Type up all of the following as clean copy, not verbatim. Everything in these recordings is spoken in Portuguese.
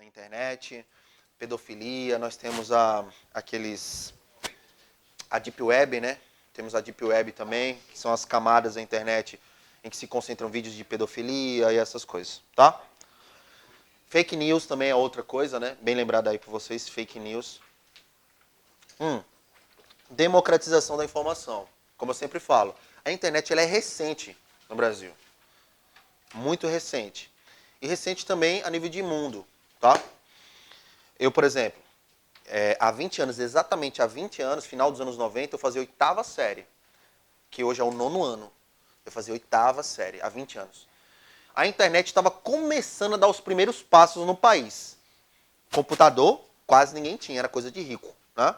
internet, pedofilia, nós temos a Deep Web, né? Temos a Deep Web também, que são as camadas da internet em que se concentram vídeos de pedofilia e essas coisas, tá? Fake news também é outra coisa, né? Bem lembrado aí por vocês, fake news. Democratização da informação. Como eu sempre falo, a internet ela é recente no Brasil. Muito recente. E recente também a nível de mundo, tá? Eu, por exemplo, há 20 anos, exatamente há 20 anos, final dos anos 90, eu fazia 8ª série, que hoje é o 9º ano. Eu fazia 8ª série, há 20 anos. A internet estava começando a dar os primeiros passos no país. Computador, quase ninguém tinha, era coisa de rico, né?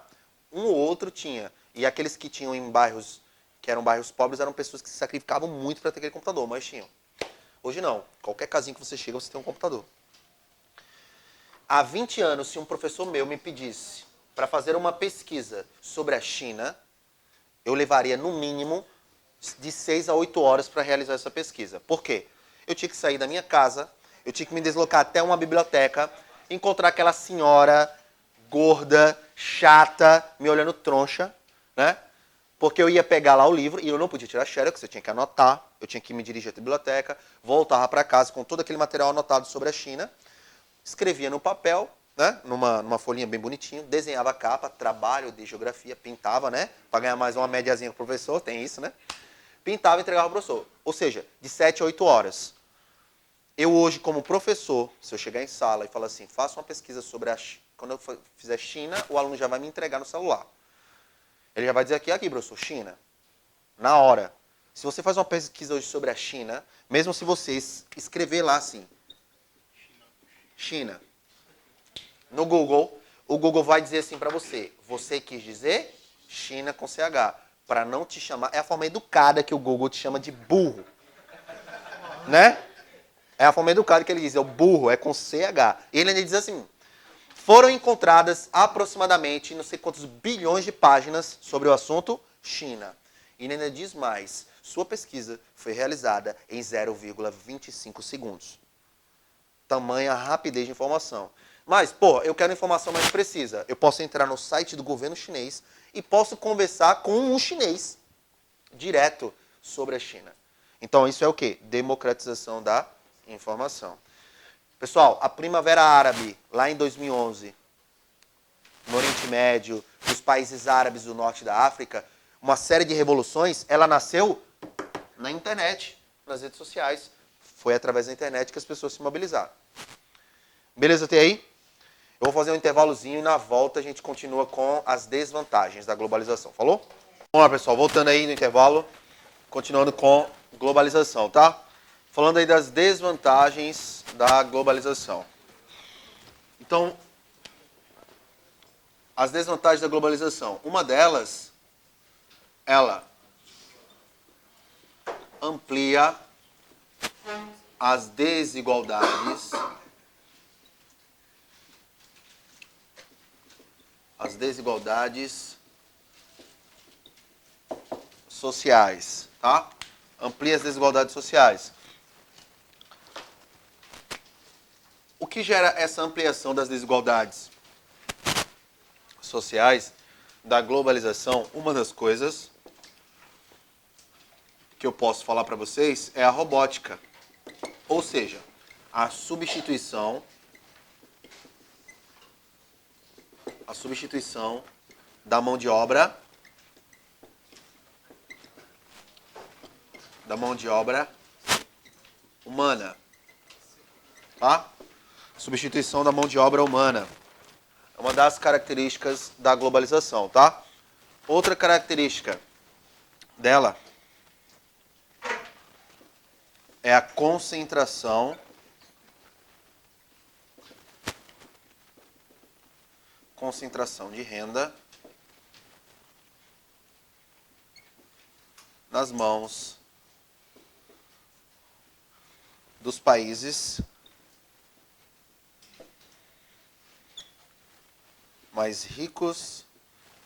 Um ou outro tinha. E aqueles que tinham em bairros, que eram bairros pobres, eram pessoas que se sacrificavam muito para ter aquele computador, mas tinham. Hoje não. Qualquer casinho que você chega, você tem um computador. Há 20 anos, se um professor meu me pedisse para fazer uma pesquisa sobre a China, eu levaria, no mínimo, de 6 a 8 horas para realizar essa pesquisa. Por quê? Eu tinha que sair da minha casa, eu tinha que me deslocar até uma biblioteca, encontrar aquela senhora gorda, chata, me olhando troncha, né? Porque eu ia pegar lá o livro e eu não podia tirar xerox, eu tinha que anotar, eu tinha que me dirigir até a biblioteca, voltava para casa com todo aquele material anotado sobre a China, escrevia no papel, né, numa folhinha bem bonitinho, desenhava a capa, trabalho de geografia, pintava, né, para ganhar mais uma médiazinha com o professor, tem isso, né? Pintava e entregava ao professor. Ou seja, de 7 a 8 horas. Eu hoje, como professor, se eu chegar em sala e falar assim, faça uma pesquisa sobre a China, quando eu fizer China, o aluno já vai me entregar no celular. Ele já vai dizer aqui, professor, China. Na hora. Se você faz uma pesquisa hoje sobre a China, mesmo se você escrever lá assim, China, no Google, o Google vai dizer assim para você, você quis dizer China com CH, para não te chamar, é a forma educada que o Google te chama de burro. Né? É a forma educada que ele diz, é o burro, é com CH. E ele ainda diz assim, foram encontradas aproximadamente não sei quantos bilhões de páginas sobre o assunto China. E ele ainda diz mais, sua pesquisa foi realizada em 0,25 segundos. Tamanha rapidez de informação. Mas, pô, eu quero informação mais precisa. Eu posso entrar no site do governo chinês e posso conversar com um chinês direto sobre a China. Então, isso é o quê? Democratização da informação. Pessoal, a Primavera Árabe, lá em 2011, no Oriente Médio, nos países árabes do norte da África, uma série de revoluções, ela nasceu na internet, nas redes sociais. Foi através da internet que as pessoas se mobilizaram. Beleza até aí? Eu vou fazer um intervalozinho e na volta a gente continua com as desvantagens da globalização. Falou? Vamos lá, pessoal. Voltando aí no intervalo, continuando com globalização, tá? Falando aí das desvantagens da globalização. Então, as desvantagens da globalização. Uma delas, ela amplia as desigualdades sociais, tá? Amplia as desigualdades sociais. O que gera essa ampliação das desigualdades sociais da globalização? Uma das coisas que eu posso falar para vocês é a robótica. Ou seja, a substituição da mão de obra humana, tá? Substituição da mão de obra humana é uma das características da globalização, tá? Outra característica dela é a concentração de renda nas mãos dos países mais ricos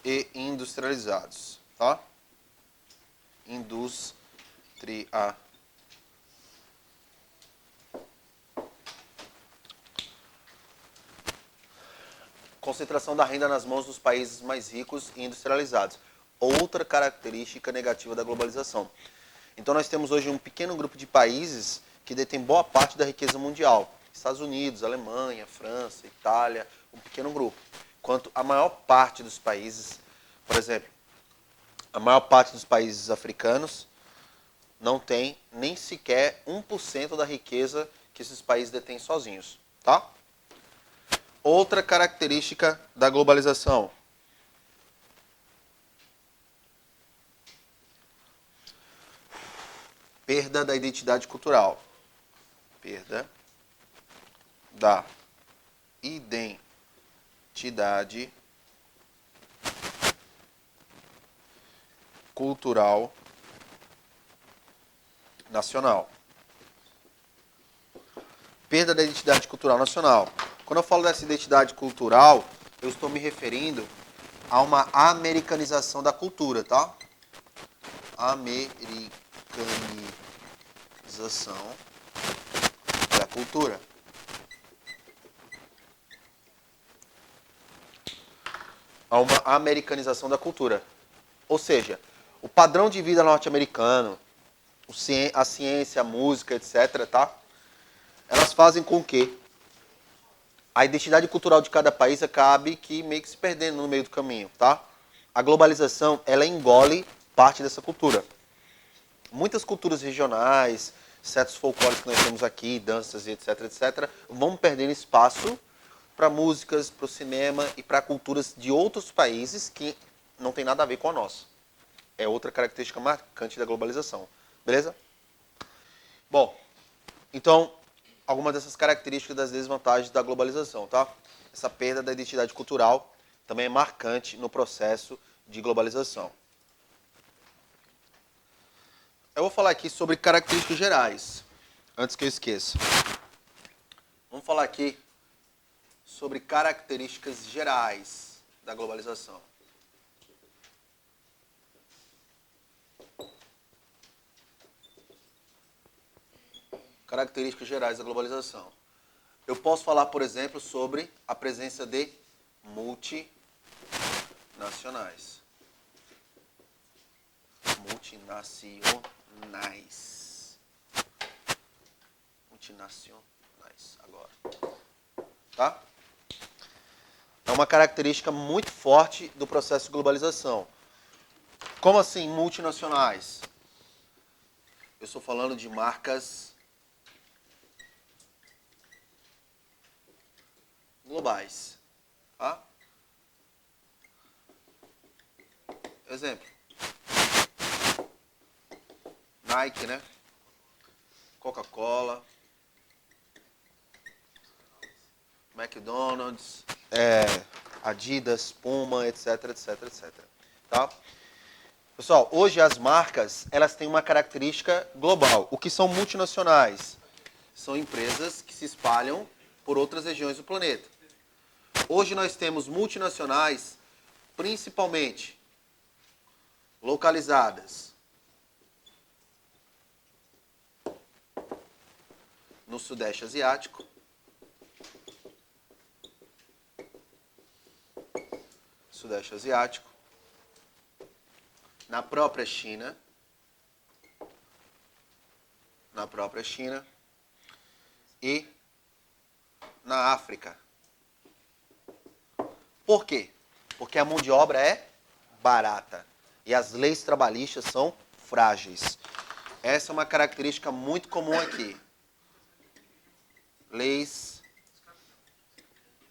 e industrializados, tá? concentração da renda nas mãos dos países mais ricos e industrializados. Outra característica negativa da globalização. Então nós temos hoje um pequeno grupo de países que detém boa parte da riqueza mundial. Estados Unidos, Alemanha, França, Itália, um pequeno grupo. Enquanto a maior parte dos países, por exemplo, a maior parte dos países africanos não tem nem sequer 1% da riqueza que esses países detêm sozinhos, tá? Outra característica da globalização. Perda da identidade cultural. Perda da identidade cultural nacional. Perda da identidade cultural nacional. Quando eu falo dessa identidade cultural, eu estou me referindo a uma americanização da cultura, tá? Americanização da cultura. A uma americanização da cultura. Ou seja, o padrão de vida norte-americano, a ciência, a música, etc., tá? Elas fazem com que a identidade cultural de cada país acabe que meio que se perdendo no meio do caminho, tá? A globalização, ela engole parte dessa cultura. Muitas culturas regionais, certos folclores que nós temos aqui, danças, etc., etc., vão perdendo espaço para músicas, para o cinema e para culturas de outros países que não tem nada a ver com a nossa. É outra característica marcante da globalização. Beleza? Bom, então, algumas dessas características das desvantagens da globalização, tá? Essa perda da identidade cultural também é marcante no processo de globalização. Eu vou falar aqui sobre características gerais, antes que eu esqueça. Vamos falar aqui sobre características gerais da globalização. Características gerais da globalização. Eu posso falar, por exemplo, sobre a presença de multinacionais. Multinacionais, agora. Tá? É uma característica muito forte do processo de globalização. Como assim multinacionais? Eu estou falando de marcas globais. Tá? Exemplo. Nike, né? Coca-Cola. McDonald's. Adidas, Puma, etc, etc, etc. Tá? Pessoal, hoje as marcas, elas têm uma característica global. O que são multinacionais? São empresas que se espalham por outras regiões do planeta. Hoje nós temos multinacionais principalmente localizadas no Sudeste Asiático, na própria China, e na África. Por quê? Porque a mão de obra é barata e as leis trabalhistas são frágeis. Essa é uma característica muito comum aqui. Leis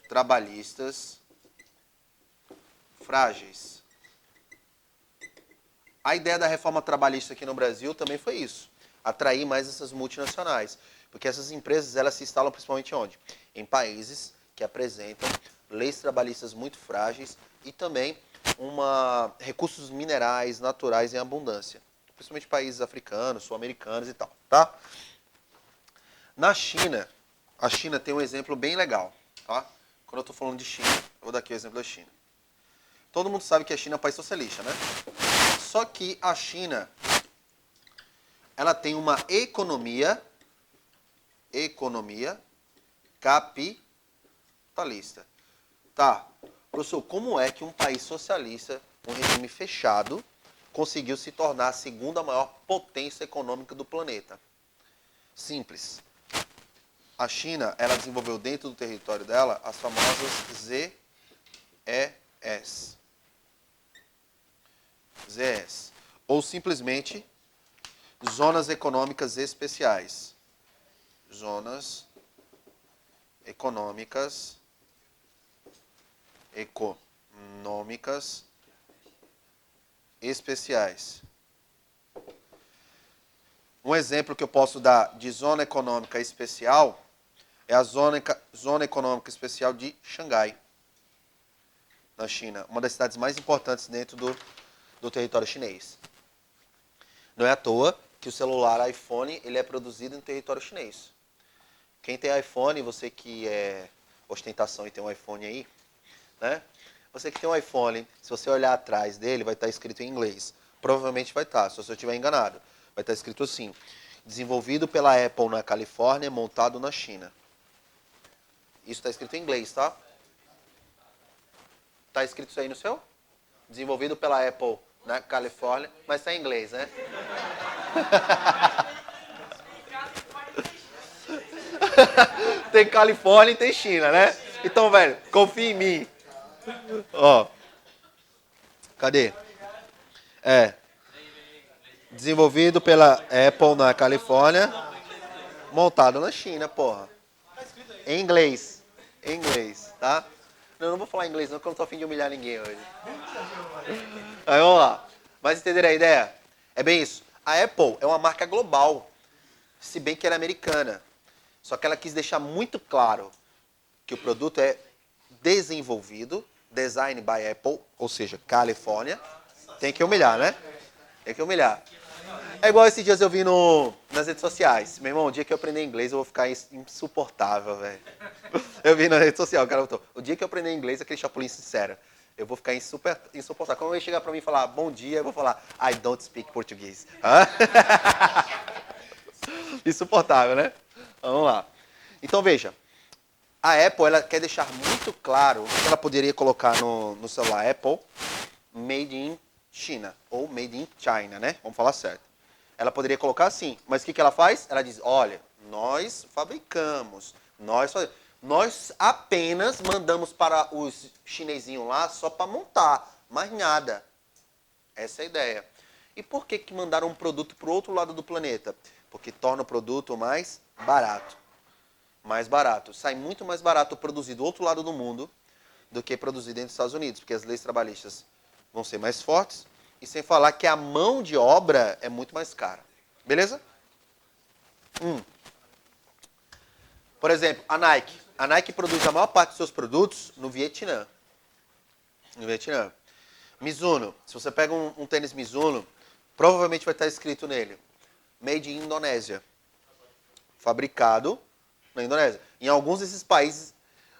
trabalhistas frágeis. A ideia da reforma trabalhista aqui no Brasil também foi isso. Atrair mais essas multinacionais. Porque essas empresas, elas se instalam principalmente onde? Em países que apresentam leis trabalhistas muito frágeis e também recursos minerais naturais em abundância. Principalmente países africanos, sul-americanos e tal. Tá? Na China, a China tem um exemplo bem legal. Tá? Quando eu estou falando de China, eu vou dar aqui o exemplo da China. Todo mundo sabe que a China é um país socialista, né? Só que a China, ela tem uma economia capitalista. Tá. Professor, como é que um país socialista, um regime fechado, conseguiu se tornar a segunda maior potência econômica do planeta? Simples. A China, ela desenvolveu dentro do território dela as famosas ZES. ZES. Ou simplesmente Zonas Econômicas Especiais. Zonas Econômicas Especiais. Um exemplo que eu posso dar de zona econômica especial é a zona econômica especial de Xangai, na China. Uma das cidades mais importantes dentro do território chinês. Não é à toa que o celular iPhone ele é produzido no território chinês. Quem tem iPhone, você que é ostentação e tem um iPhone aí, né? Você que tem um iPhone, se você olhar atrás dele, vai estar escrito em inglês. Provavelmente vai estar, se você estiver enganado. Vai estar escrito assim: desenvolvido pela Apple na Califórnia, montado na China. Isso está escrito em inglês, tá? Está escrito isso aí no seu? Desenvolvido pela Apple na Califórnia, mas está em inglês, né? Tem Califórnia e tem China, né? Então, velho, confia em mim. Ó. Cadê? É. Desenvolvido pela Apple na Califórnia, montado na China, porra. Em inglês. Em inglês, tá? Não vou falar inglês não, porque eu não tô a fim de humilhar ninguém hoje. Aí, vamos lá. Mas entenderam a ideia? É bem isso. A Apple é uma marca global, se bem que ela é americana. Só que ela quis deixar muito claro que o produto é desenvolvido, design by Apple, ou seja, Califórnia. Tem que humilhar, né? Tem que humilhar. É igual esses dias eu vi nas redes sociais. Meu irmão, o dia que eu aprender inglês eu vou ficar insuportável, velho. Eu vi na rede social, o cara botou: o dia que eu aprender inglês, aquele chapulim sincero, eu vou ficar insuportável. Quando ele chegar pra mim e falar bom dia, eu vou falar I don't speak português. Insuportável, né? Vamos lá. Então veja, a Apple ela quer deixar muito claro que ela poderia colocar no celular Apple Made in China ou Made in China, né? Vamos falar certo. Ela poderia colocar assim, mas o que ela faz? Ela diz: olha, nós fabricamos, nós apenas mandamos para os chinesinhos lá só para montar, mais nada. Essa é a ideia. E por que mandaram um produto para o outro lado do planeta? Porque torna o produto mais barato. Mais barato. Sai muito mais barato produzir do outro lado do mundo do que produzir dentro dos Estados Unidos, porque as leis trabalhistas vão ser mais fortes, e sem falar que a mão de obra é muito mais cara. Beleza? Por exemplo, a Nike. A Nike produz a maior parte dos seus produtos no Vietnã. No Vietnã. Mizuno. Se você pega um tênis Mizuno, provavelmente vai estar escrito nele Made in Indonésia. Fabricado na Indonésia. Em alguns desses países,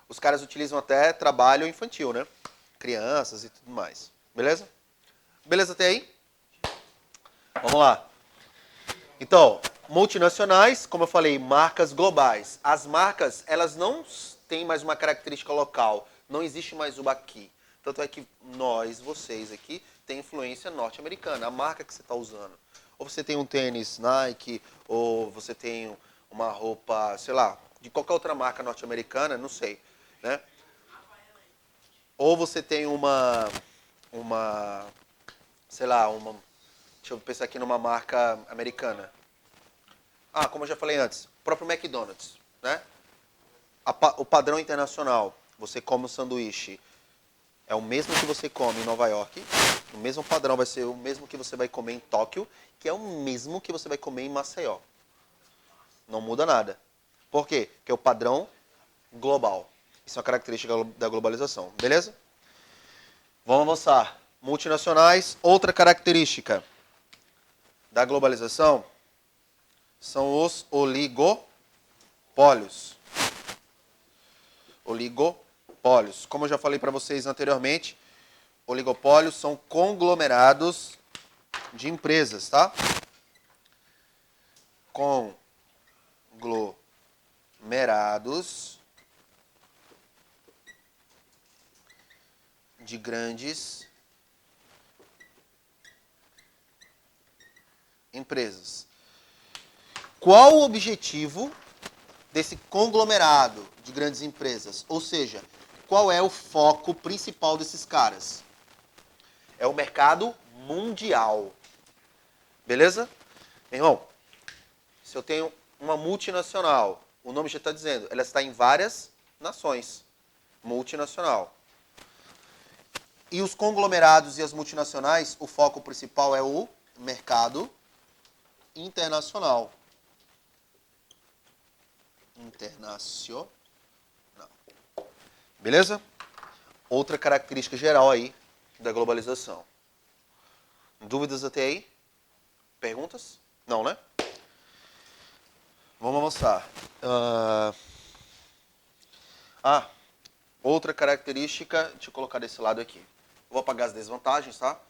os caras utilizam até trabalho infantil, né? Crianças e tudo mais. Beleza? Beleza até aí? Vamos lá. Então, multinacionais, como eu falei, marcas globais. As marcas, elas não têm mais uma característica local. Não existe mais o aqui. Tanto é que vocês aqui, tem influência norte-americana. A marca que você está usando. Ou você tem um tênis Nike, ou você tem uma roupa, sei lá, de qualquer outra marca norte-americana, não sei, né? Ou você tem sei lá, deixa eu pensar aqui numa marca americana. Como eu já falei antes, o próprio McDonald's, né? O padrão internacional, você come um sanduíche, é o mesmo que você come em Nova York, o mesmo padrão vai ser o mesmo que você vai comer em Tóquio, que é o mesmo que você vai comer em Maceió. Não muda nada. Por quê? Porque é o padrão global. Isso é uma característica da globalização. Beleza? Vamos avançar. Multinacionais, outra característica da globalização são os oligopólios. Oligopólios. Como eu já falei para vocês anteriormente, oligopólios são conglomerados de empresas, tá? Conglomerados de grandes empresas. Qual o objetivo desse conglomerado de grandes empresas? Ou seja, qual é o foco principal desses caras? É o mercado mundial. Beleza? Meu irmão, se eu tenho uma multinacional, o nome já está dizendo, ela está em várias nações. Multinacional. E os conglomerados e as multinacionais, o foco principal é o mercado internacional. Internacional. Beleza? Outra característica geral aí da globalização. Dúvidas até aí? Perguntas? Não, né? Vamos avançar. Outra característica, deixa eu colocar desse lado aqui. Vou apagar as desvantagens, tá?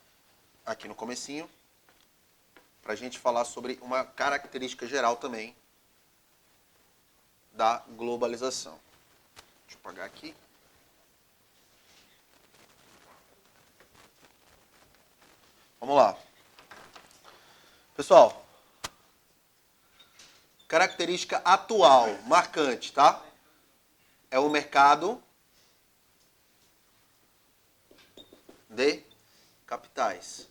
Aqui no comecinho. Pra gente falar sobre uma característica geral também da globalização. Deixa eu apagar aqui. Vamos lá. Pessoal, característica atual, marcante, tá? É o mercado de capitais.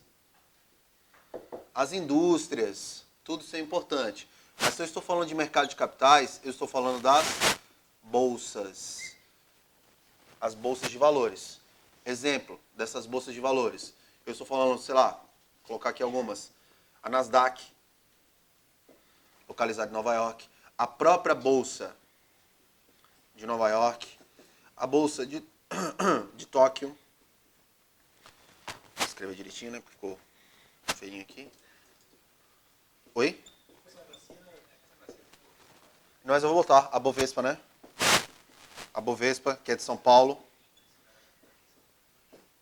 As indústrias, tudo isso é importante. Mas se eu estou falando de mercado de capitais, eu estou falando das bolsas. As bolsas de valores. Exemplo dessas bolsas de valores. Eu estou falando, sei lá, vou colocar aqui algumas. A Nasdaq, localizada em Nova York. A própria bolsa de Nova York. A bolsa de Tóquio. Vou escrever direitinho, né? Porque ficou feinho aqui. Oi? Mas eu vou botar a Bovespa, né? A Bovespa, que é de São Paulo.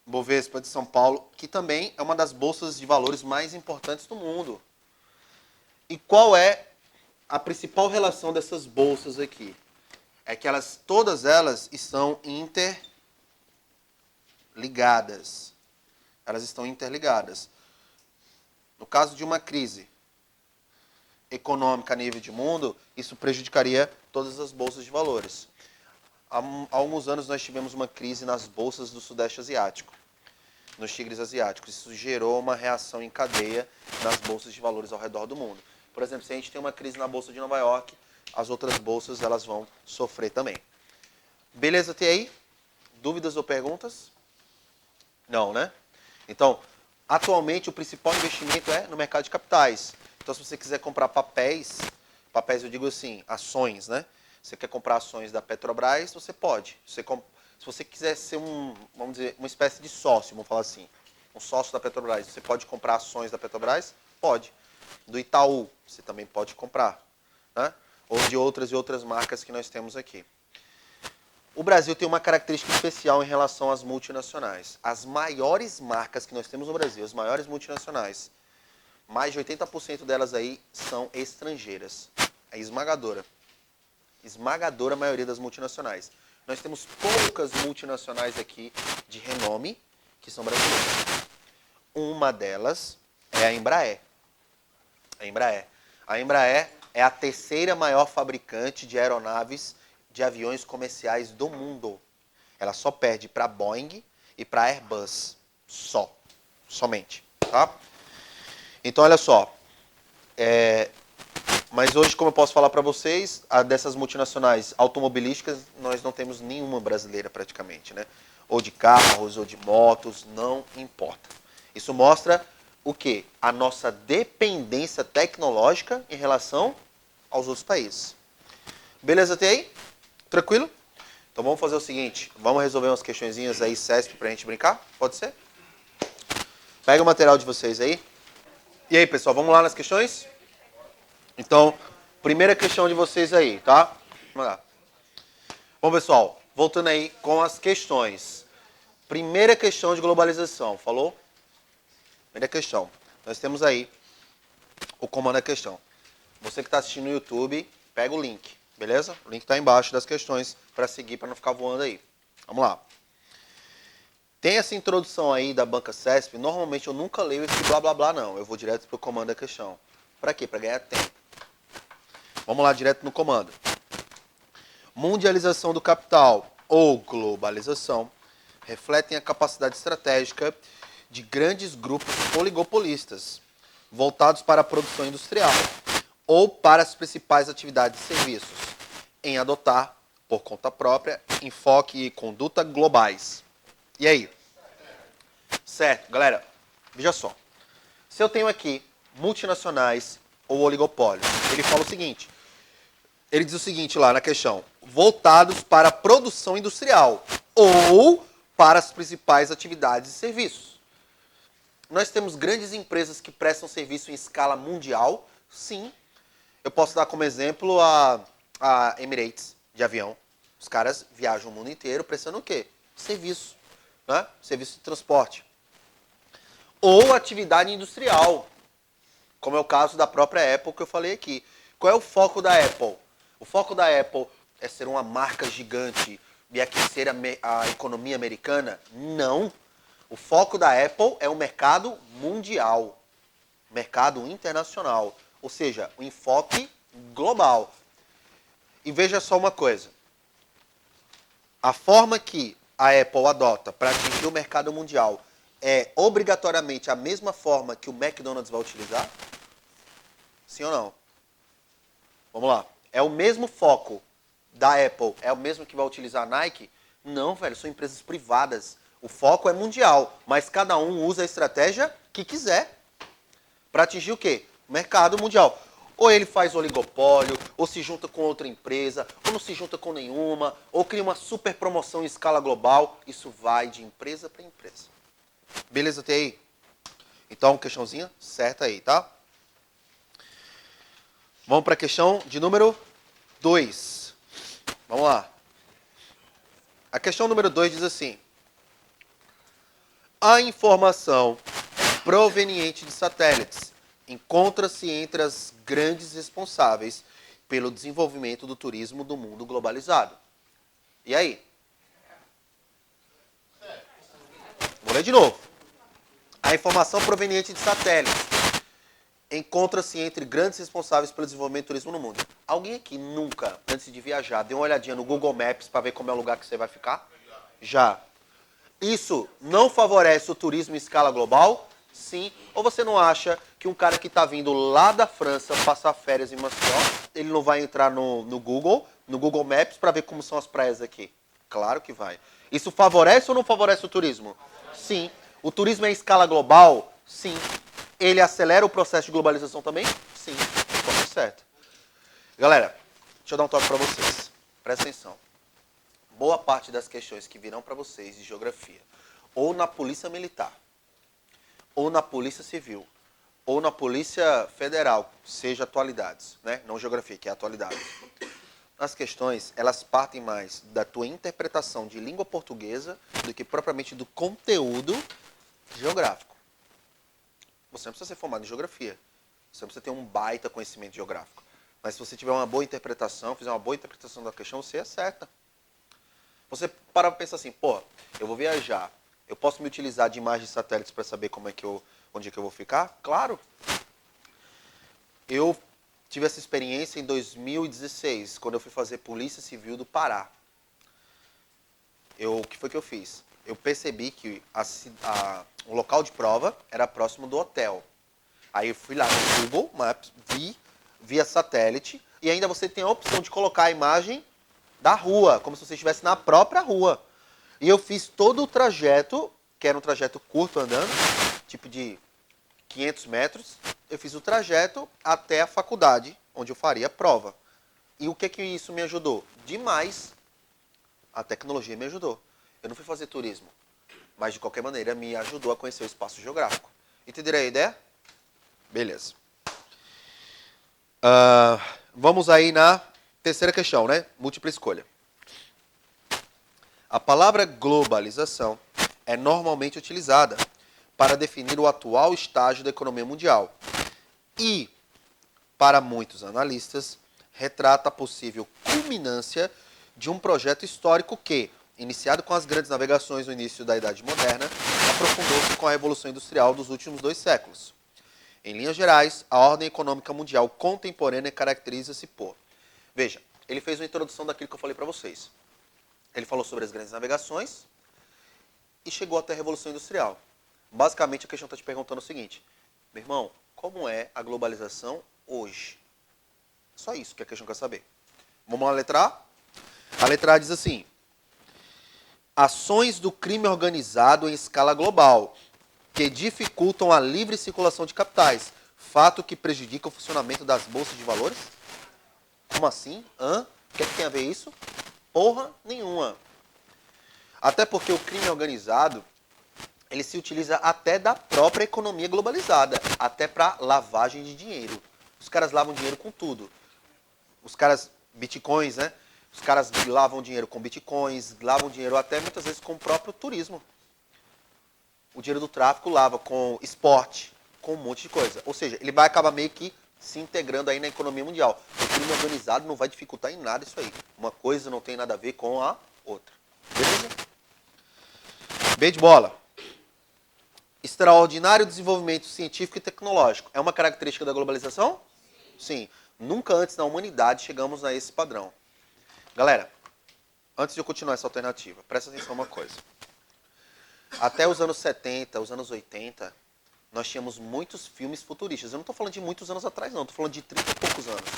Bovespa de São Paulo, que também é uma das bolsas de valores mais importantes do mundo. E qual é a principal relação dessas bolsas aqui? É que todas elas estão interligadas. Elas estão interligadas. No caso de uma crise econômica a nível de mundo, isso prejudicaria todas as bolsas de valores. Há alguns anos nós tivemos uma crise nas bolsas do Sudeste Asiático, nos tigres asiáticos. Isso gerou uma reação em cadeia nas bolsas de valores ao redor do mundo. Por exemplo, se a gente tem uma crise na bolsa de Nova York, as outras bolsas elas vão sofrer também. Beleza até aí? Dúvidas ou perguntas? Não, né? Então, atualmente o principal investimento é no mercado de capitais. Então, se você quiser comprar papéis eu digo assim, ações, né? Você quer comprar ações da Petrobras, você pode. Se você quiser ser vamos dizer, uma espécie de sócio, vamos falar assim, um sócio da Petrobras, você pode comprar ações da Petrobras? Pode. Do Itaú, você também pode comprar, né? Ou de outras e outras marcas que nós temos aqui. O Brasil tem uma característica especial em relação às multinacionais. As maiores marcas que nós temos no Brasil, as maiores multinacionais, mais de 80% delas aí são estrangeiras. É esmagadora. Esmagadora maioria das multinacionais. Nós temos poucas multinacionais aqui de renome que são brasileiras. Uma delas é a Embraer. A Embraer. A Embraer é a terceira maior fabricante de aeronaves de aviões comerciais do mundo. Ela só perde para a Boeing e para a Airbus. Somente. Tá? Então, olha só. Mas hoje, como eu posso falar para vocês, dessas multinacionais automobilísticas, nós não temos nenhuma brasileira praticamente, né? Ou de carros, ou de motos, não importa. Isso mostra o quê? A nossa dependência tecnológica em relação aos outros países. Beleza até aí? Tranquilo? Então vamos fazer o seguinte, vamos resolver umas questõezinhas aí, CESP, pra gente brincar? Pode ser? Pega o material de vocês aí. E aí, pessoal, vamos lá nas questões? Então, primeira questão de vocês aí, tá? Vamos lá. Bom, pessoal, voltando aí com as questões. Primeira questão de globalização, falou? Primeira questão. Nós temos aí o comando da questão. Você que está assistindo no YouTube, pega o link, beleza? O link está embaixo das questões para seguir, para não ficar voando aí. Vamos lá. Tem essa introdução aí da banca CESP, normalmente eu nunca leio esse blá blá blá não, eu vou direto pro comando da questão. Para quê? Para ganhar tempo. Vamos lá direto no comando. Mundialização do capital ou globalização refletem a capacidade estratégica de grandes grupos oligopolistas voltados para a produção industrial ou para as principais atividades e serviços em adotar, por conta própria, enfoque e conduta globais. E aí? Certo, galera, veja só. Se eu tenho aqui multinacionais ou oligopólios, ele fala o seguinte, ele diz o seguinte lá na questão, voltados para a produção industrial ou para as principais atividades e serviços. Nós temos grandes empresas que prestam serviço em escala mundial, sim. Eu posso dar como exemplo a Emirates, de avião. Os caras viajam o mundo inteiro prestando o quê? Serviço, né? Serviço de transporte. Ou atividade industrial, como é o caso da própria Apple que eu falei aqui. Qual é o foco da Apple? O foco da Apple é ser uma marca gigante e aquecer a economia americana? Não. O foco da Apple é o mercado mundial, mercado internacional, ou seja, o enfoque global. E veja só uma coisa. A forma que a Apple adota para atingir o mercado mundial é obrigatoriamente a mesma forma que o McDonald's vai utilizar? Sim ou não? Vamos lá. É o mesmo foco da Apple, é o mesmo que vai utilizar a Nike? Não, velho, são empresas privadas. O foco é mundial, mas cada um usa a estratégia que quiser para atingir o quê? O mercado mundial. Ou ele faz oligopólio, ou se junta com outra empresa, ou não se junta com nenhuma, ou cria uma super promoção em escala global. Isso vai de empresa para empresa. Beleza até aí? Então, questãozinha certa aí, tá? Vamos para a questão de número 2. Vamos lá. A questão número 2 diz assim. A informação proveniente de satélites encontra-se entre as grandes responsáveis pelo desenvolvimento do turismo do mundo globalizado. E aí? Vou ler de novo. A informação proveniente de satélites encontra-se entre grandes responsáveis pelo desenvolvimento do turismo no mundo. Alguém aqui nunca, antes de viajar, deu uma olhadinha no Google Maps para ver como é o lugar que você vai ficar? Já. Isso não favorece o turismo em escala global? Sim. Ou você não acha que um cara que está vindo lá da França passar férias em Maceió, ele não vai entrar no Google Maps, para ver como são as praias aqui? Claro que vai. Isso favorece ou não favorece o turismo? Sim. O turismo é em escala global? Sim. Ele acelera o processo de globalização também? Sim. Resposta certa. Galera, deixa eu dar um toque para vocês. Presta atenção. Boa parte das questões que virão para vocês de geografia, ou na Polícia Militar, ou na Polícia Civil, ou na Polícia Federal, seja atualidades, né? Não geografia, que é atualidades. As questões, elas partem mais da tua interpretação de língua portuguesa do que propriamente do conteúdo geográfico. Você não precisa ser formado em geografia. Você não precisa ter um baita conhecimento geográfico. Mas se você tiver uma boa interpretação, fizer uma boa interpretação da questão, você acerta. Você para pensar assim, pô, eu vou viajar, eu posso me utilizar de imagens de satélites para saber onde é que eu vou ficar? Claro. Eu tive essa experiência em 2016, quando eu fui fazer Polícia Civil do Pará. O que foi que eu fiz? Eu percebi que o local de prova era próximo do hotel. Aí eu fui lá no Google Maps, vi via satélite, e ainda você tem a opção de colocar a imagem da rua, como se você estivesse na própria rua. E eu fiz todo o trajeto, que era um trajeto curto andando, tipo de 500 metros, eu fiz o trajeto até a faculdade, onde eu faria a prova. E o que isso me ajudou? Demais. A tecnologia me ajudou. Eu não fui fazer turismo, mas de qualquer maneira me ajudou a conhecer o espaço geográfico. Entenderam a ideia? Beleza. Vamos aí na terceira questão, né? Múltipla escolha. A palavra globalização é normalmente utilizada para definir o atual estágio da economia mundial e, para muitos analistas, retrata a possível culminância de um projeto histórico que, iniciado com as grandes navegações no início da Idade Moderna, aprofundou-se com a Revolução Industrial dos últimos 2 séculos. Em linhas gerais, a ordem econômica mundial contemporânea caracteriza-se por... Veja, ele fez uma introdução daquilo que eu falei para vocês. Ele falou sobre as grandes navegações e chegou até a Revolução Industrial. Basicamente, a questão está te perguntando o seguinte: meu irmão, como é a globalização hoje? Só isso que a questão quer saber. Vamos lá, letra A? A letra A diz assim: ações do crime organizado em escala global, que dificultam a livre circulação de capitais, fato que prejudica o funcionamento das bolsas de valores? Como assim? O que é que tem a ver isso? Porra nenhuma. Até porque o crime organizado, ele se utiliza até da própria economia globalizada, até para lavagem de dinheiro. Os caras lavam dinheiro com tudo. Os caras, bitcoins, né? Os caras lavam dinheiro com bitcoins, lavam dinheiro até muitas vezes com o próprio turismo. O dinheiro do tráfico lava com esporte, com um monte de coisa. Ou seja, ele vai acabar meio que se integrando aí na economia mundial. O crime organizado não vai dificultar em nada isso aí. Uma coisa não tem nada a ver com a outra. Beleza? B de bola. Extraordinário desenvolvimento científico e tecnológico. É uma característica da globalização? Sim. Nunca antes na humanidade chegamos a esse padrão. Galera, antes de eu continuar essa alternativa, presta atenção uma coisa. Até os anos 70, os anos 80, nós tínhamos muitos filmes futuristas. Eu não estou falando de muitos anos atrás, não. Estou falando de 30 e poucos anos.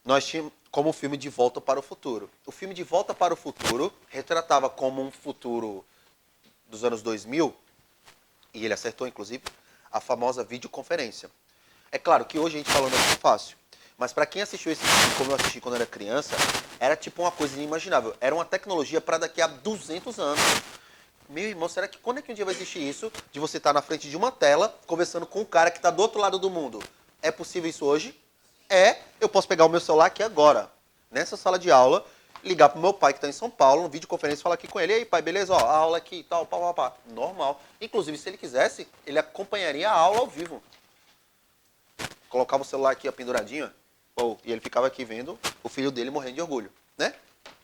Nós tínhamos como o filme De Volta para o Futuro. O filme De Volta para o Futuro retratava como um futuro dos anos 2000, e ele acertou, inclusive, a famosa videoconferência. É claro que hoje a gente falando é fácil. Mas para quem assistiu esse filme, como eu assisti quando era criança, era tipo uma coisa inimaginável. Era uma tecnologia para daqui a 200 anos. Meu irmão, será que quando é que um dia vai existir isso? De você estar na frente de uma tela, conversando com um cara que está do outro lado do mundo. É possível isso hoje? É. Eu posso pegar o meu celular aqui agora, nessa sala de aula, ligar pro meu pai que está em São Paulo, no videoconferência, falar aqui com ele. E aí, pai, beleza? Ó, a aula aqui e tal, pá, pá, pá. Normal. Inclusive, se ele quisesse, ele acompanharia a aula ao vivo. Colocava o celular aqui, ó, penduradinho, e ele ficava aqui vendo o filho dele morrendo de orgulho, né?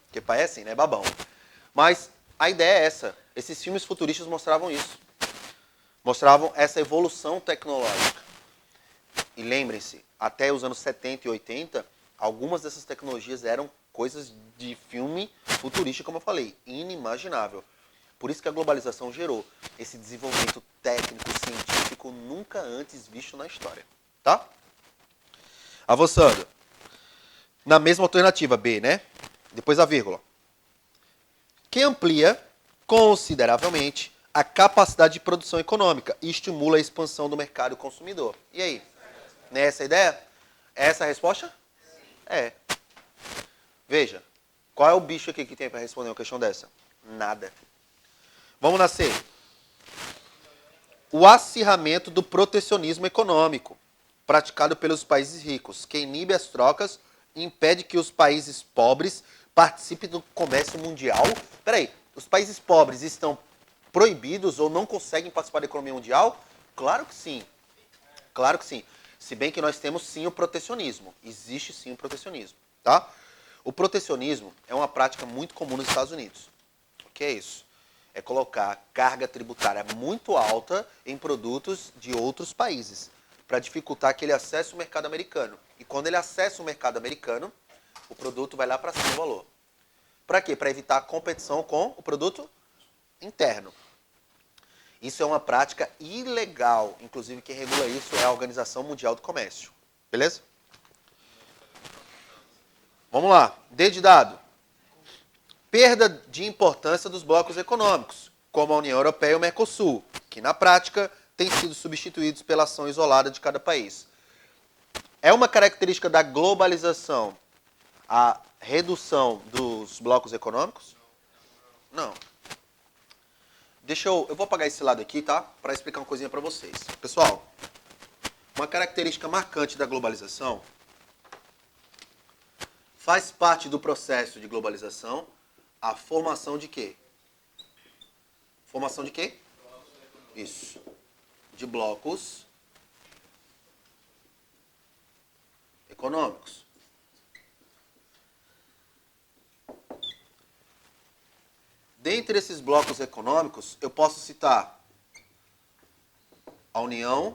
Porque pai é assim, né? Babão. Mas a ideia é essa. Esses filmes futuristas mostravam isso. Mostravam essa evolução tecnológica. E lembrem-se, até os anos 70 e 80, algumas dessas tecnologias eram coisas de filme futurista, como eu falei, inimaginável. Por isso que a globalização gerou esse desenvolvimento técnico, científico, nunca antes visto na história. Tá? Avançando. Na mesma alternativa, B, né? Depois a vírgula. Que amplia consideravelmente a capacidade de produção econômica e estimula a expansão do mercado consumidor. E aí? Não é essa a ideia? É essa a resposta? É. Veja, qual é o bicho aqui que tem para responder uma questão dessa? Nada. Vamos na C. O acirramento do protecionismo econômico, praticado pelos países ricos, que inibe as trocas e impede que os países pobres participem do comércio mundial. Peraí, os países pobres estão proibidos ou não conseguem participar da economia mundial? Claro que sim. Claro que sim. Se bem que nós temos sim o protecionismo. Existe sim o protecionismo, tá? O protecionismo é uma prática muito comum nos Estados Unidos. O que é isso? É colocar carga tributária muito alta em produtos de outros países, para dificultar que ele acesse o mercado americano. E quando ele acessa o mercado americano, o produto vai lá para cima o valor. Para quê? Para evitar a competição com o produto interno. Isso é uma prática ilegal. Inclusive, quem regula isso é a Organização Mundial do Comércio. Beleza? Vamos lá. D de dado. Perda de importância dos blocos econômicos, como a União Europeia e o Mercosul, que na prática têm sido substituídos pela ação isolada de cada país. É uma característica da globalização a redução dos blocos econômicos? Não. Eu vou apagar esse lado aqui, tá? Para explicar uma coisinha para vocês. Pessoal, uma característica marcante da globalização faz parte do processo de globalização a formação de quê? Formação de quê? Isso. De blocos econômicos. Dentre esses blocos econômicos, eu posso citar a União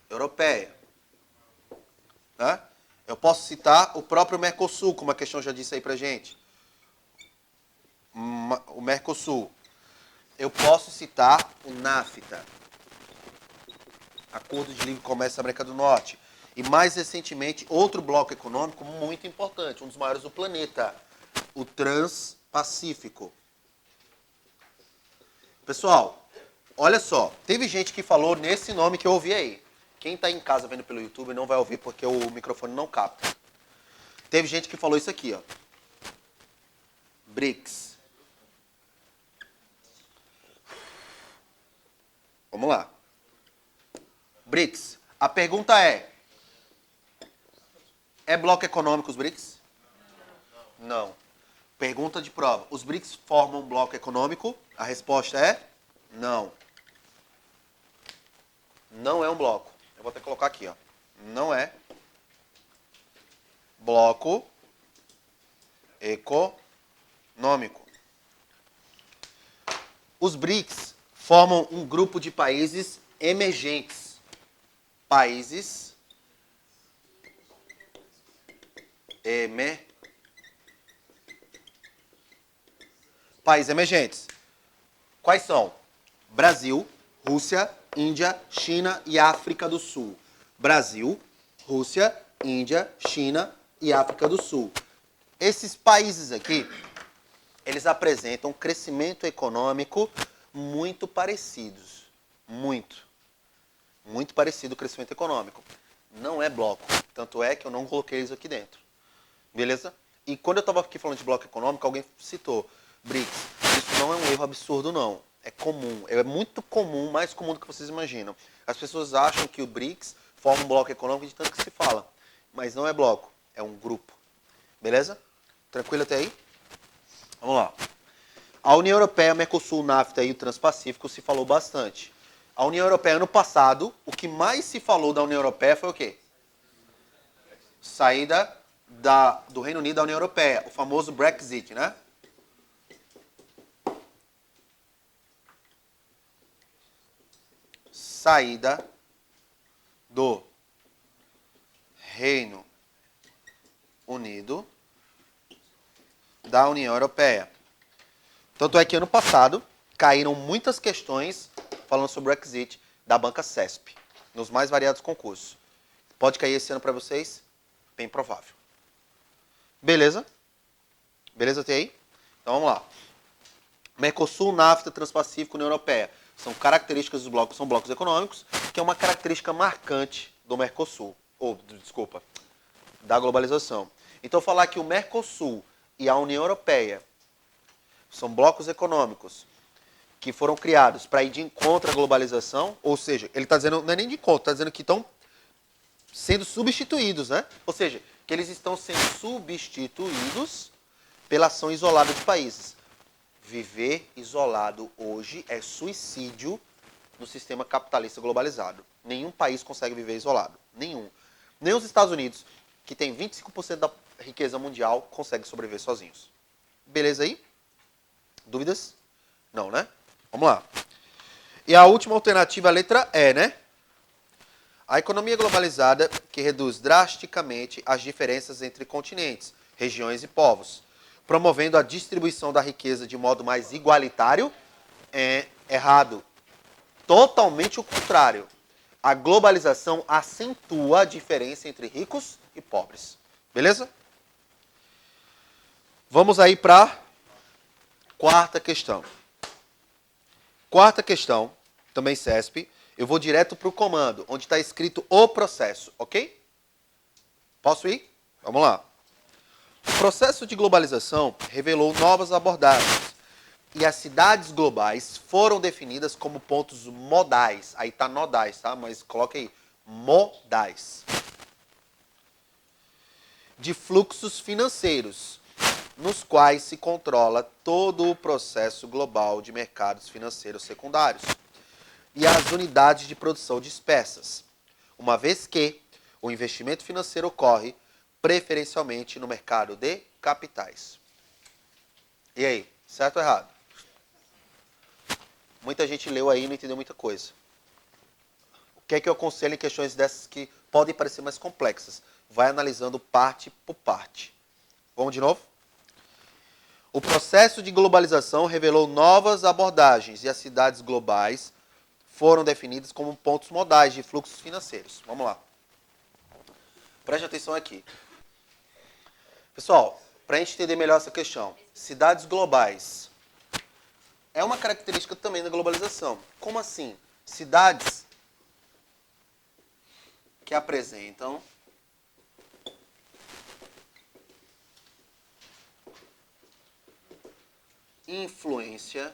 Europeia. Né? Eu posso citar o próprio Mercosul, como a questão já disse aí pra gente. O Mercosul. Eu posso citar o NAFTA, Acordo de Livre Comércio da América do Norte. E mais recentemente, outro bloco econômico muito importante, um dos maiores do planeta, o Transpacífico. Pessoal, olha só, teve gente que falou nesse nome que eu ouvi aí. Quem está em casa vendo pelo YouTube não vai ouvir porque o microfone não capta. Teve gente que falou isso aqui, ó. BRICS. Vamos lá. BRICS. A pergunta é bloco econômico os BRICS? Não. Pergunta de prova. Os BRICS formam um bloco econômico? A resposta é não. Não é um bloco. Eu vou até colocar aqui, ó. Não é bloco econômico. Os BRICS formam um grupo de países emergentes. Países Países emergentes. Quais são? Brasil, Rússia, Índia, China e África do Sul. Brasil, Rússia, Índia, China e África do Sul. Esses países aqui, eles apresentam crescimento econômico muito parecidos. Muito parecido o crescimento econômico. Não é bloco. Tanto é que eu não coloquei eles aqui dentro. Beleza? E quando eu estava aqui falando de bloco econômico, alguém citou BRICS. Isso não é um erro absurdo, não. É comum. É muito comum, mais comum do que vocês imaginam. As pessoas acham que o BRICS forma um bloco econômico de tanto que se fala. Mas não é bloco. É um grupo. Beleza? Tranquilo até aí? Vamos lá. A União Europeia, Mercosul, NAFTA e o Transpacífico se falou bastante. A União Europeia, ano passado, o que mais se falou da União Europeia foi o quê? Saída do Reino Unido da União Europeia, o famoso Brexit, né? Saída do Reino Unido da União Europeia. Tanto é que ano passado caíram muitas questões falando sobre o Brexit da banca CESP, nos mais variados concursos. Pode cair esse ano para vocês? Bem provável. Beleza? Beleza até aí? Então vamos lá. Mercosul, NAFTA, Transpacífico, União Europeia. São características dos blocos, são blocos econômicos, que é uma característica marcante do Mercosul. Desculpa, da globalização. Então falar que o Mercosul e a União Europeia são blocos econômicos que foram criados para ir de encontro à globalização, ou seja, ele está dizendo, não é nem de encontro, está dizendo que estão sendo substituídos, né? Ou seja, que eles estão sendo substituídos pela ação isolada de países. Viver isolado hoje é suicídio no sistema capitalista globalizado. Nenhum país consegue viver isolado. Nenhum. Nem os Estados Unidos, que tem 25% da riqueza mundial, conseguem sobreviver sozinhos. Beleza aí? Dúvidas? Não, né? Vamos lá. E a última alternativa, a letra E, né? A economia globalizada, que reduz drasticamente as diferenças entre continentes, regiões e povos, promovendo a distribuição da riqueza de modo mais igualitário, é errado. Totalmente o contrário. A globalização acentua a diferença entre ricos e pobres. Beleza? Vamos aí para a quarta questão. Quarta questão, também CESP. Eu vou direto para o comando, onde está escrito o processo, ok? Posso ir? Vamos lá. O processo de globalização revelou novas abordagens e as cidades globais foram definidas como pontos modais. Aí tá nodais, tá? Mas coloca aí, modais. De fluxos financeiros, nos quais se controla todo o processo global de mercados financeiros secundários e as unidades de produção dispersas, uma vez que o investimento financeiro ocorre preferencialmente no mercado de capitais. E aí, Certo ou errado? Muita gente leu aí e não entendeu muita coisa. O que é que eu aconselho em questões dessas que podem parecer mais complexas? Vai analisando parte por parte. Vamos de novo? O processo de globalização revelou novas abordagens e as cidades globais foram definidas como pontos modais de fluxos financeiros. Vamos lá. Preste atenção aqui. Pessoal, para a gente entender melhor essa questão, cidades globais é uma característica também da globalização. Como assim? Cidades que apresentam influência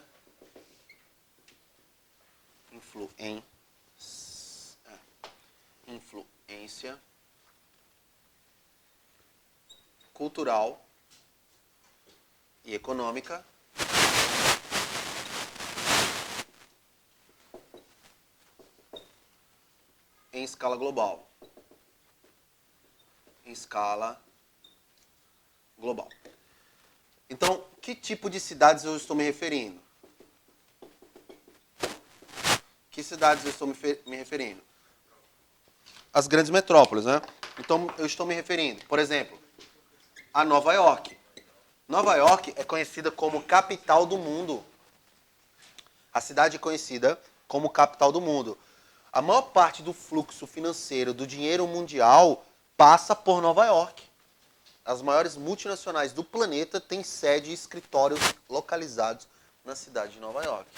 cultural e econômica em escala global. Em escala global. Então, que tipo de cidades eu estou me referindo? Que cidades eu estou me referindo? As grandes metrópoles, né? Então, eu estou me referindo, por exemplo, a Nova York. Nova York é conhecida como capital do mundo. A cidade é conhecida como capital do mundo. A maior parte do fluxo financeiro do dinheiro mundial passa por Nova York. As maiores multinacionais do planeta têm sede e escritórios localizados na cidade de Nova York.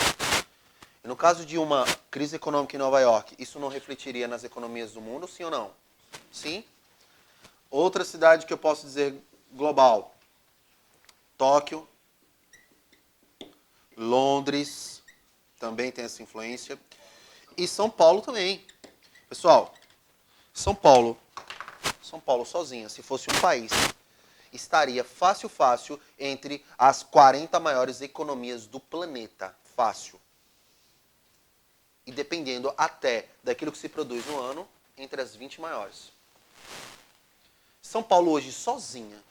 E no caso de uma crise econômica em Nova York, isso não refletiria nas economias do mundo, sim ou não? Sim. Outra cidade que eu posso dizer global: Tóquio, Londres, também tem essa influência. E São Paulo também. Pessoal, São Paulo sozinha, se fosse um país, estaria fácil entre as 40 maiores economias do planeta. Fácil. E dependendo até daquilo que se produz no ano, entre as 20 maiores. São Paulo hoje sozinha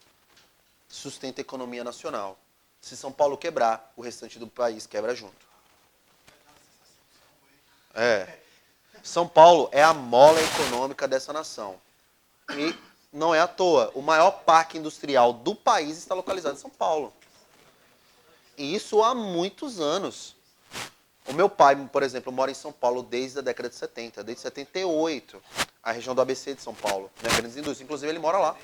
sustenta a economia nacional. Se São Paulo quebrar, o restante do país quebra junto. São Paulo é a mola econômica dessa nação. E não é à toa, o maior parque industrial do país está localizado em São Paulo. E isso há muitos anos. O meu pai, por exemplo, mora em São Paulo desde a década de 70, desde 78, a região do ABC de São Paulo, né, grandes indústrias. Inclusive ele mora lá,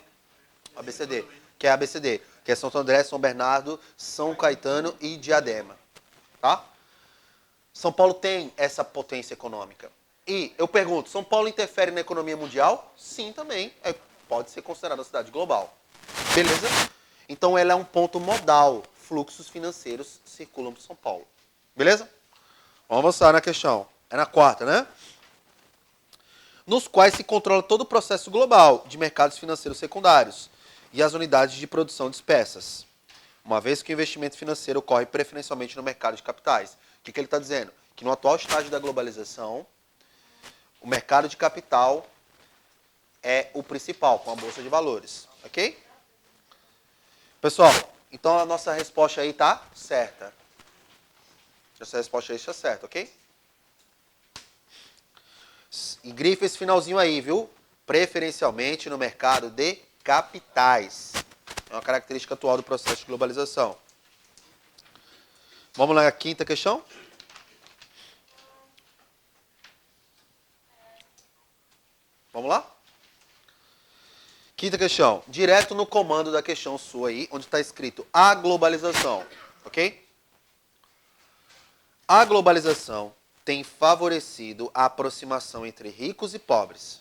ABCD, que é ABCD, que é Santo André, São Bernardo, São Caetano e Diadema. Tá? São Paulo tem essa potência econômica. E eu pergunto, São Paulo interfere na economia mundial? Sim, também. Pode ser considerada uma cidade global. Beleza? Então ela é um ponto modal. Fluxos financeiros circulam por São Paulo. Beleza? Vamos avançar na questão. É na quarta, né? Nos quais se controla todo o processo global de mercados financeiros secundários e as unidades de produção dispersas. Uma vez que o investimento financeiro ocorre preferencialmente no mercado de capitais. O que ele está dizendo? Que no atual estágio da globalização, o mercado de capital é o principal, com a bolsa de valores. Ok? Pessoal, então a nossa resposta aí está certa. Essa resposta aí está certa, ok? E grifa esse finalzinho aí, viu? Preferencialmente no mercado de capitais. É uma característica atual do processo de globalização. Vamos lá, a quinta questão. Vamos lá? Quinta questão. Direto no comando da questão sua aí, onde está escrito a globalização. Ok? A globalização tem favorecido a aproximação entre ricos e pobres,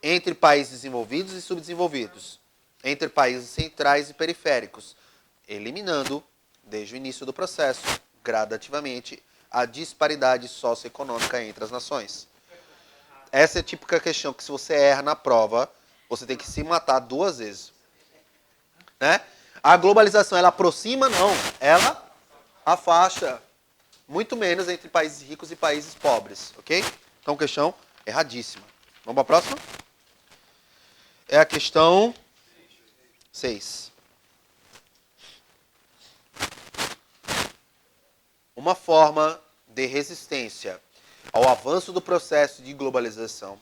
entre países desenvolvidos e subdesenvolvidos, entre países centrais e periféricos, eliminando, desde o início do processo, gradativamente, a disparidade socioeconômica entre as nações. Essa é a típica questão que, se você erra na prova, você tem que se matar 2 vezes. Né? A globalização, ela aproxima? Não. Ela afasta. Muito menos entre países ricos e países pobres. Ok? Então, questão erradíssima. Vamos para a próxima? É a questão 6. Uma forma de resistência ao avanço do processo de globalização,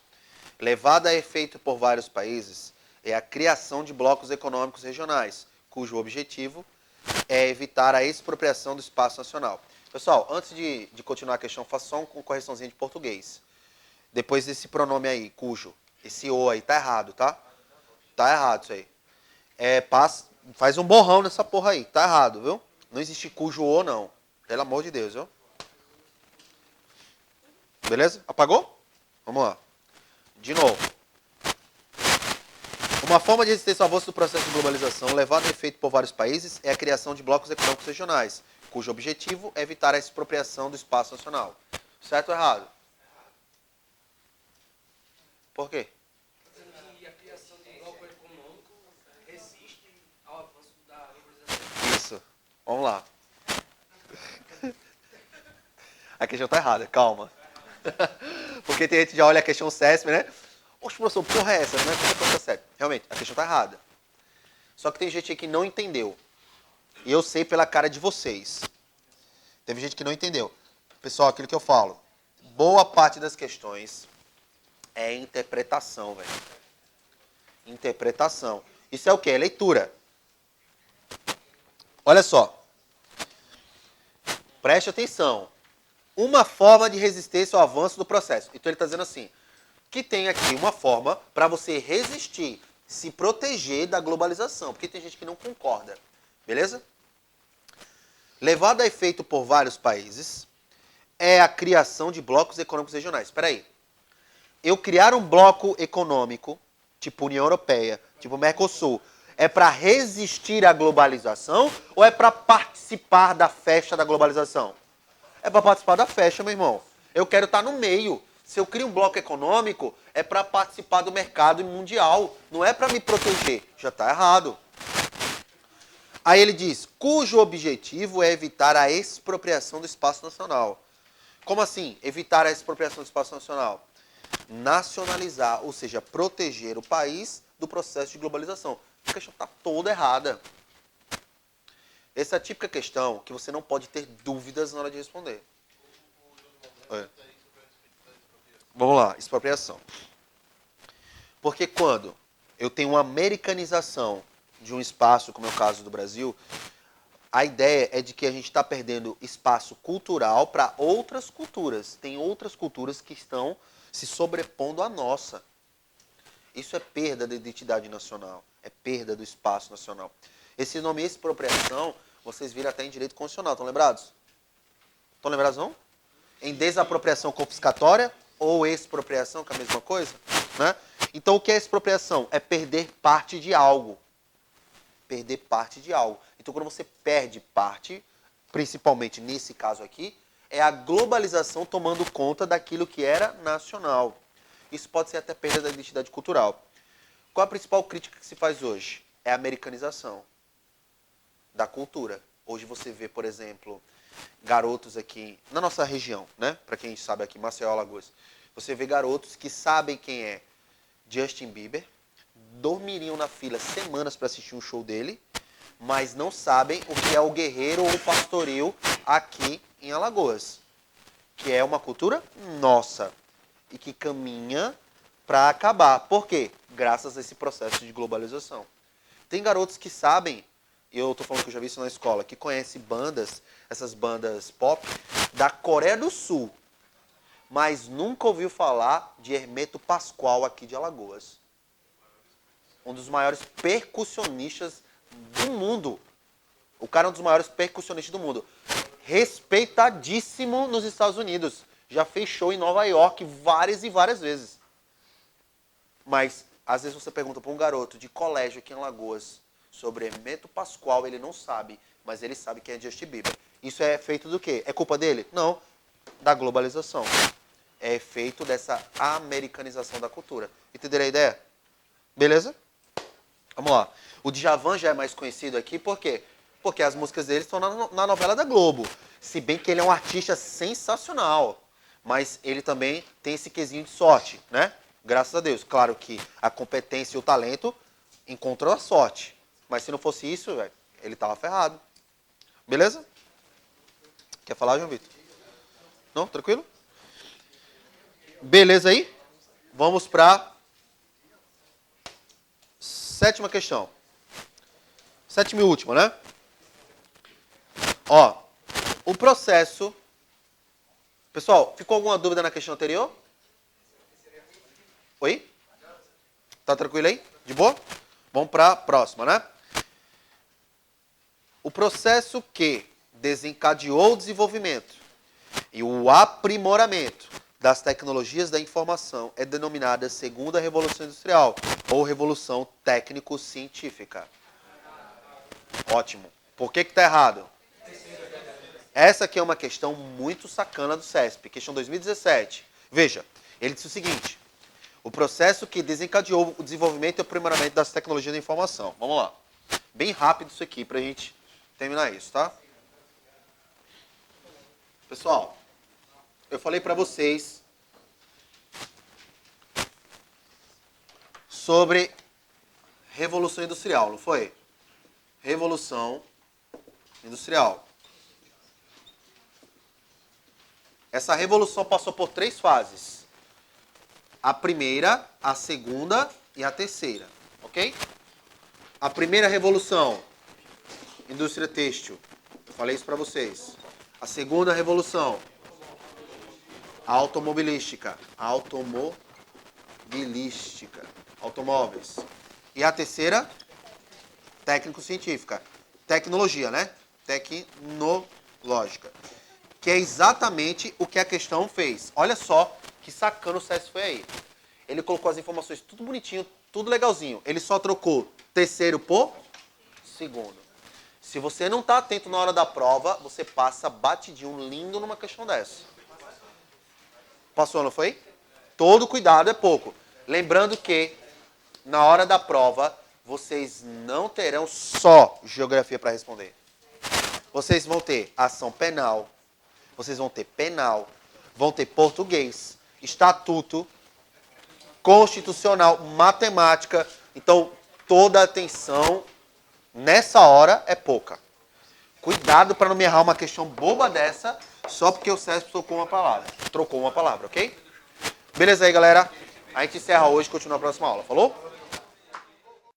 levada a efeito por vários países, é a criação de blocos econômicos regionais, cujo objetivo é evitar a expropriação do espaço nacional. Pessoal, antes de continuar a questão, faço só uma correçãozinha de português. Depois desse pronome aí, cujo, esse o aí, tá errado, tá? Tá errado isso aí. Faz um borrão nessa porra aí, tá errado, viu? Não existe cujo o não. Pelo amor de Deus, viu? Beleza? Apagou? Vamos lá. De novo. Uma forma de resistência ao avanço do processo de globalização, levado a efeito por vários países, é a criação de blocos econômicos regionais, cujo objetivo é evitar a expropriação do espaço nacional. Certo ou errado? Por quê? E a criação de um bloco econômico resiste ao avanço da globalização. Isso. Vamos lá. A questão tá errada, calma. Porque tem gente que já olha a questão CESP, né? Oxe, professor, porra é essa? Não é questão CESP. Realmente, a questão tá errada. Só que tem gente aí que não entendeu. E eu sei pela cara de vocês. Teve gente que não entendeu. Pessoal, aquilo que eu falo. Boa parte das questões é interpretação, velho. Interpretação. Isso é o quê? É leitura. Olha só. Preste atenção. Uma forma de resistência ao avanço do processo. Então ele está dizendo assim, que tem aqui uma forma para você resistir, se proteger da globalização. Porque tem gente que não concorda. Beleza? Levado a efeito por vários países, é a criação de blocos econômicos regionais. Espera aí. Eu criar um bloco econômico, tipo União Europeia, tipo Mercosul, é para resistir à globalização ou é para participar da festa da globalização? É para participar da festa, meu irmão. Eu quero estar no meio. Se eu crio um bloco econômico, é para participar do mercado mundial. Não é para me proteger. Já está errado. Aí ele diz, cujo objetivo é evitar a expropriação do espaço nacional. Como assim, evitar a expropriação do espaço nacional? Nacionalizar, ou seja, proteger o país do processo de globalização. A questão está toda errada. Essa é a típica questão que você não pode ter dúvidas na hora de responder. Vamos lá, expropriação. Porque quando eu tenho uma americanização de um espaço, como é o caso do Brasil, a ideia é de que a gente está perdendo espaço cultural para outras culturas. Tem outras culturas que estão se sobrepondo à nossa. Isso é perda da identidade nacional, é perda do espaço nacional. Esse nome expropriação, vocês viram até em direito constitucional, estão lembrados? Estão lembrados não? Em desapropriação confiscatória ou expropriação, que é a mesma coisa, né? Então o que é expropriação? É perder parte de algo. Perder parte de algo. Então quando você perde parte, principalmente nesse caso aqui, é a globalização tomando conta daquilo que era nacional. Isso pode ser até perda da identidade cultural. Qual a principal crítica que se faz hoje? É a americanização da cultura. Hoje você vê, por exemplo, garotos aqui na nossa região, né? Para quem sabe aqui, Maceió, Alagoas. Você vê garotos que sabem quem é Justin Bieber, dormiriam na fila semanas para assistir um show dele, mas não sabem o que é o guerreiro ou o pastoril aqui em Alagoas, que é uma cultura nossa e que caminha para acabar. Por quê? Graças a esse processo de globalização. Tem garotos que sabem, e eu tô falando que eu já vi isso na escola, que conhecem bandas, essas bandas pop, da Coreia do Sul, mas nunca ouviu falar de Hermeto Pascoal aqui de Alagoas. Um dos maiores percussionistas do mundo. O cara é um dos maiores percussionistas do mundo. Respeitadíssimo nos Estados Unidos. Já fez show em Nova York várias e várias vezes. Mas, às vezes você pergunta para um garoto de colégio aqui em Alagoas sobre Hermeto Pascoal, ele não sabe, mas ele sabe quem é Justin Bieber. Isso é feito do quê? É culpa dele? Não. Da globalização. É efeito dessa americanização da cultura. Entenderam a ideia? Beleza? Vamos lá. O Djavan já é mais conhecido aqui, por quê? Porque as músicas dele estão na novela da Globo. Se bem que ele é um artista sensacional. Mas ele também tem esse quesinho de sorte, né? Graças a Deus. Claro que a competência e o talento encontram a sorte. Mas se não fosse isso, véio, ele estava ferrado. Beleza? Quer falar, João Vitor? Não? Tranquilo? Beleza aí? Vamos para sétima questão. Sétima e última, né? Ó, o processo... Pessoal, ficou alguma dúvida na questão anterior? Oi? Tá tranquilo aí? De boa? Vamos para a próxima, né? O processo que desencadeou o desenvolvimento e o aprimoramento das tecnologias da informação é denominada Segunda Revolução Industrial ou Revolução Técnico-Científica. Ótimo. Por que está errado? Essa aqui é uma questão muito sacana do CESP, questão 2017. Veja, ele disse o seguinte: o processo que desencadeou o desenvolvimento e o aprimoramento das tecnologias da informação. Vamos lá. Bem rápido isso aqui para a gente terminar isso, tá? Pessoal, eu falei para vocês sobre Revolução Industrial, não foi? Revolução Industrial. Essa revolução passou por 3 fases. A primeira, a segunda e a terceira, ok? A primeira revolução, indústria têxtil. Eu falei isso para vocês. A segunda revolução, automobilística. Automóveis. E a terceira, técnico-científica. Tecnologia, né? Tecnológica. Que é exatamente o que a questão fez. Olha só que sacana o CES foi aí. Ele colocou as informações tudo bonitinho, tudo legalzinho. Ele só trocou terceiro por segundo. Se você não está atento na hora da prova, você passa batidinho lindo numa questão dessa. Passou, não foi? Todo cuidado é pouco. Lembrando que, na hora da prova, vocês não terão só geografia para responder. Vocês vão ter ação penal, vocês vão ter penal, vão ter português, estatuto, constitucional, matemática. Então, toda a atenção nessa hora é pouca. Cuidado para não me errar uma questão boba dessa, só porque o CESP trocou uma palavra, ok? Beleza aí, galera? A gente encerra hoje e continua a próxima aula. Falou?